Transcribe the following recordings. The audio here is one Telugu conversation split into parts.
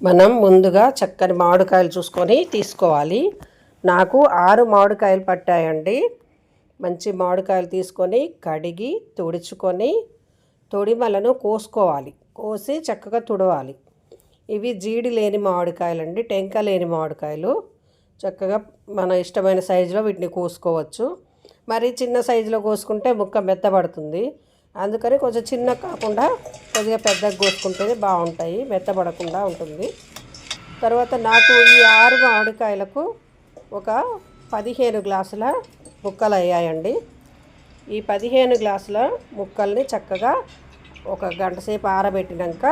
మనం ముందుగా చక్కని మామిడికాయలు చూసుకొని తీసుకోవాలి. నాకు 6 మామిడికాయలు పట్టాయండి. మంచి మామిడికాయలు తీసుకొని కడిగి తుడుచుకొని తొడిమలను కోసుకోవాలి. కోసి చక్కగా తుడవాలి. ఇవి జీడి లేని మామిడికాయలండి, టెంక లేని మామిడికాయలు. చక్కగా మన ఇష్టమైన సైజులో వీటిని కోసుకోవచ్చు. మరి చిన్న సైజులో కోసుకుంటే ముక్క మెత్తబడుతుంది. అందుకని కొంచెం చిన్న కాకుండా కొద్దిగా పెద్దగా కోసుకుంటేనే బాగుంటాయి, మెత్తబడకుండా ఉంటుంది. తర్వాత నాకు ఈ 6 మామిడికాయలకు ఒక 15 గ్లాసుల ముక్కలు అయ్యాయండి. ఈ 15 గ్లాసుల ముక్కల్ని చక్కగా ఒక గంట సేపు ఆరబెట్టినాక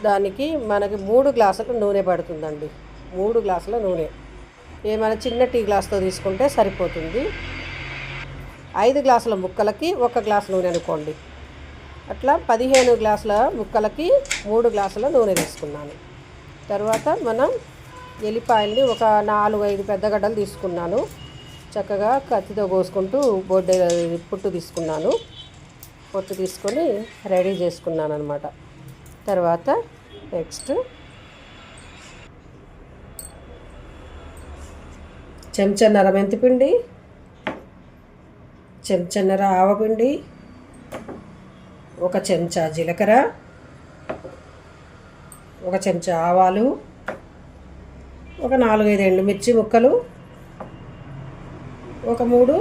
దానికి మనకి 3 గ్లాసుల నూనె పడుతుందండి. 3 గ్లాసుల నూనె ఏమైనా చిన్న టీ గ్లాస్తో తీసుకుంటే సరిపోతుంది. 5 గ్లాసుల ముక్కలకి 1 గ్లాసు నూనె అనుకోండి. అట్లా 15 గ్లాసుల ముక్కలకి 3 గ్లాసుల నూనె తీసుకున్నాను. తర్వాత మనం ఎల్లిపాయల్ని ఒక 4-5 పెద్ద గడ్డలు తీసుకున్నాను. చక్కగా కత్తితో కోసుకుంటూ పొట్టు తీసుకున్నాను. పొట్టు తీసుకొని రెడీ చేసుకున్నాను అనమాట. తర్వాత నెక్స్ట్ చెంచాన్నర మెంతిపిండి, చెంచాన్నర ఆవపిండి, 1 చెంచా జీలకర్ర, 1 చెంచా ఆవాలు, ఒక 4-5 ఎండుమిర్చి ముక్కలు, ఒక 3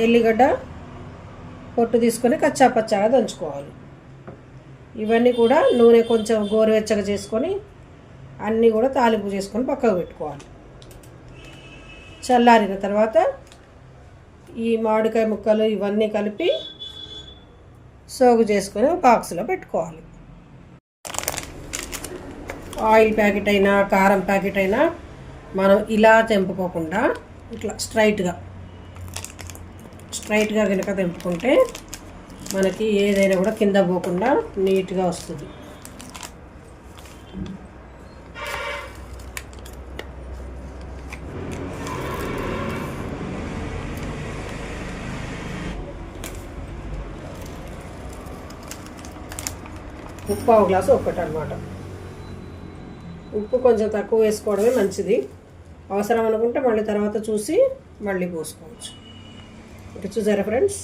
ఎల్లిగడ్డ పొట్టు తీసుకొని కచ్చాపచ్చాగా దంచుకోవాలి. ఇవన్నీ కూడా నూనె కొంచెం గోరువెచ్చగా చేసుకొని అన్నీ కూడా తాలింపు చేసుకొని పక్కకు పెట్టుకోవాలి. చల్లారిన తర్వాత ఈ మామిడికాయ ముక్కలు ఇవన్నీ కలిపి సోగు చేసుకొని బాక్స్లో పెట్టుకోవాలి. ఆయిల్ ప్యాకెట్ అయినా కారం ప్యాకెట్ అయినా మనం ఇలా తెంపుకోకుండా ఇట్లా స్ట్రైట్గా కనుక తెంపుకుంటే మనకి ఏదైనా కూడా కింద పోకుండా నీట్గా వస్తుంది. ఉప్పు 1 గ్లాసు అనమాట. ఉప్పు కొంచెం తక్కువ వేసుకోవడమే మంచిది. అవసరం అనుకుంటే మళ్ళీ తర్వాత చూసి మళ్ళీ పోసుకోవచ్చు. ఇటు చూసారా ఫ్రెండ్స్,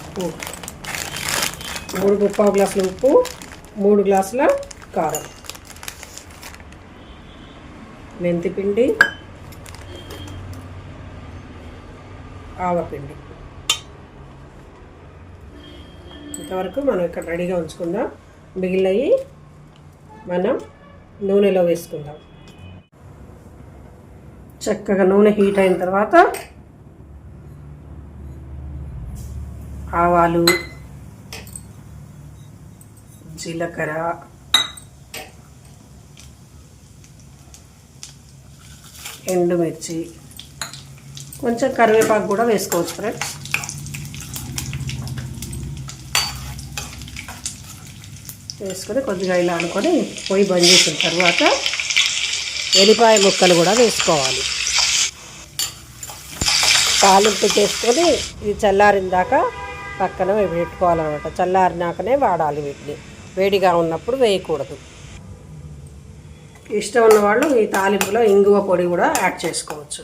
ఉప్పు 3 గ్లాసుల ఉప్పు, 3 గ్లాసుల కారం, మెంతిపిండి, ఆవపిండి. ఇంతవరకు మనం ఇక్కడ రెడీగా ఉంచుకుందాం. మిగిలినవి మనం నూనెలో వేసుకుందాం. చక్కగా నూనె హీట్ అయిన తర్వాత ఆవాలు, జీలకర్ర, ఎండుమిర్చి, కొంచెం కరివేపాకు కూడా వేసుకోవచ్చు ఫ్రెండ్స్. వేసుకొని కొద్దిగా ఇలా అనుకొని పొయ్యి బంద్ చేసిన తర్వాత ఎల్లిపాయ ముక్కలు కూడా వేసుకోవాలి. తాలింపు చేసుకొని ఇది చల్లారిన దాకా పక్కన పెట్టుకోవాలన్నమాట. చల్లారినాకనే వాడాలి వీటిని, వేడిగా ఉన్నప్పుడు వేయకూడదు. ఇష్టం ఉన్నవాళ్ళు ఈ తాలింపులో ఇంగువ పొడి కూడా యాడ్ చేసుకోవచ్చు.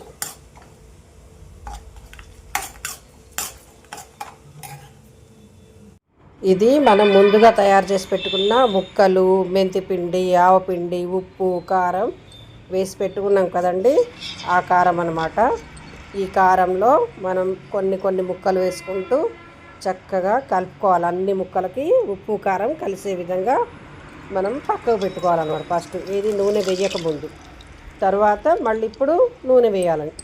ఇది మనం ముందుగా తయారు చేసి పెట్టుకున్న ముక్కలు, మెంతిపిండి, ఆవపిండి, ఉప్పు, కారం వేసి పెట్టుకున్నాం కదండి, ఆ కారం అన్నమాట. ఈ కారంలో మనం కొన్ని ముక్కలు వేసుకుంటూ చక్కగా కలుపుకోవాలి. అన్ని ముక్కలకి ఉప్పు కారం కలిసే విధంగా మనం పక్కకు పెట్టుకోవాలన్నమాట. ఫస్ట్ ఏది నూనె వేయకముందు. తర్వాత మళ్ళీ ఇప్పుడు నూనె వేయాలని,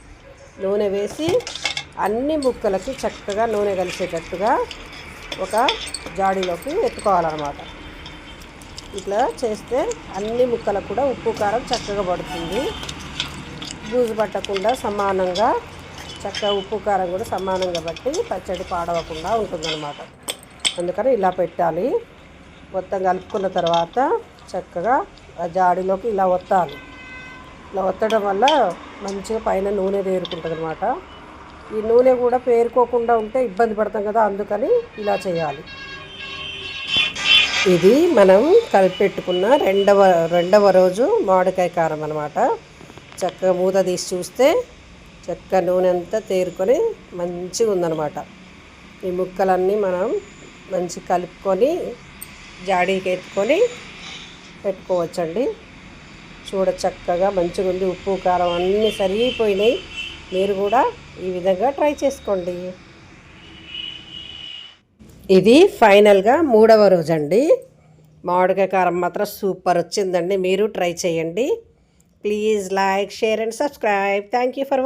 నూనె వేసి అన్ని ముక్కలకి చక్కగా నూనె కలిసేటట్టుగా ఒక జాడీలోకి ఎత్తుకోవాలన్నమాట. ఇట్లా చేస్తే అన్ని ముక్కలకు కూడా ఉప్పు కారం చక్కగా పడుతుంది. బూజు పట్టకుండా సమానంగా చక్కగా ఉప్పు కారం కూడా సమానంగా బట్టి పచ్చడి పాడవకుండా ఉంటుందన్నమాట. అందుకని ఇలా పెట్టాలి. మొత్తం కలుపుకున్న తర్వాత చక్కగా ఆ జాడీలోకి ఇలా ఒత్తాలి. ఇలా ఒత్తడం వల్ల మంచిగా పైన నూనె తేరుకుంటుంది అనమాట. ఈ నూనె కూడా పేరుకోకుండా ఉంటే ఇబ్బంది పడతాం కదా, అందుకని ఇలా చేయాలి. ఇది మనం కలిపెట్టుకున్న రెండవ రోజు మామిడికాయ కారం అనమాట. చక్కగా మూత తీసి చూస్తే చక్కగా నూనె అంతా తేరుకొని మంచిగా ఉందన్నమాట. ఈ ముక్కలన్నీ మనం మంచి కలుపుకొని జాడీకి ఎత్తుకొని పెట్టుకోవచ్చండి. చూడ చక్కగా మంచిగా ఉంది. ఉప్పు కారం అన్నీ సరిపోయినాయి. మీరు కూడా ఈ విధంగా ట్రై చేసుకోండి. ఇది ఫైనల్గా 3వ రోజు అండి. మామిడికాయ కారం మాత్రం సూపర్ వచ్చిందండి. మీరు ట్రై చేయండి. Please like, share and subscribe. Thank you for watching.